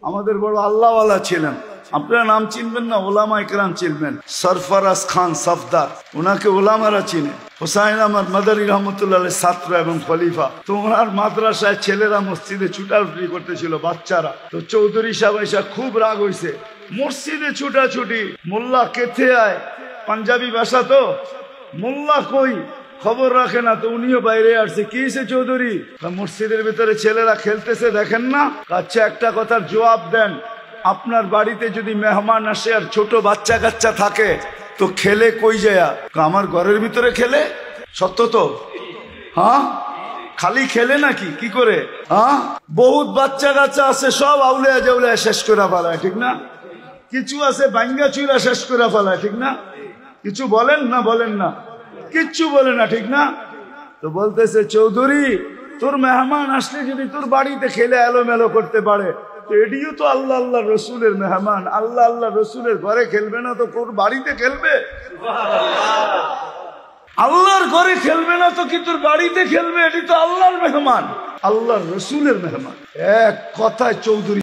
আমাদের বড় আল্লাহওয়ালা ছিলেন। আপনারা নাম চিনবেন না, ওলামা ইকরাম চিনবেন। সরফরাজ খান সফদার, ওনাকে ওলামারা চিনে। হুসাইন আহমদ মাদানী রহমতুল্লাহ ছাত্র এবং খলিফা। তো ওনার মাদ্রাসায় ছেলেরা মসজিদে ছুটাছুটি করতেছিল, বাচ্চারা। তো চৌধুরী সাহেব এসে খুব রাগ হয়েছে, মসজিদে ছুটাছুটি, মোল্লা কেথে আয়, পাঞ্জাবি ভাষা তো, মোল্লা কই খবর রাখে না। তো উনিও বাইরে আসছে, কি হয়েছে চৌধুরী? মসজিদের ভিতরে ছেলেরা খেলতেছে, দেখেন না? আচ্ছা, একটা কথার জবাব দেন, আপনার বাড়িতে যদি মেহমান আসে আর ছোট বাচ্চা কাচ্চা থাকে তো খেলে কই যায়? আমার ঘরের ভিতরে খেলে। সত্য তো? হ্যাঁ, খালি খেলে নাকি? কি করে? হ্যাঁ, বহুত বাচ্চা কাচ্চা আছে, সব আউলিয়া জাউলিয়া শেষ করে ফেলায়, ঠিক না? কিছু আছে বাঙ্গা চুরা শেষ করে ফেলায়, ঠিক না? কিছু বলেন না, বলেন না, কিচ্ছু বলে না, ঠিক না? তো বলতেছে, চৌধুরী তোর মেহমান আসলে যদি তোর বাড়িতে খেলে এলোমেলো করতে পারে, তো এটিও তো আল্লাহ আল্লাহ রসুলের মেহমান। আল্লাহ আল্লাহ রসুলের ঘরে খেলবে না তো তোর বাড়িতে খেলবে? আল্লাহর ঘরে খেলবে না তো কি তোর বাড়িতে খেলবে? এটি তো আল্লাহর মেহমান, আল্লাহর রসুলের মেহমান। এক কথায় চৌধুরী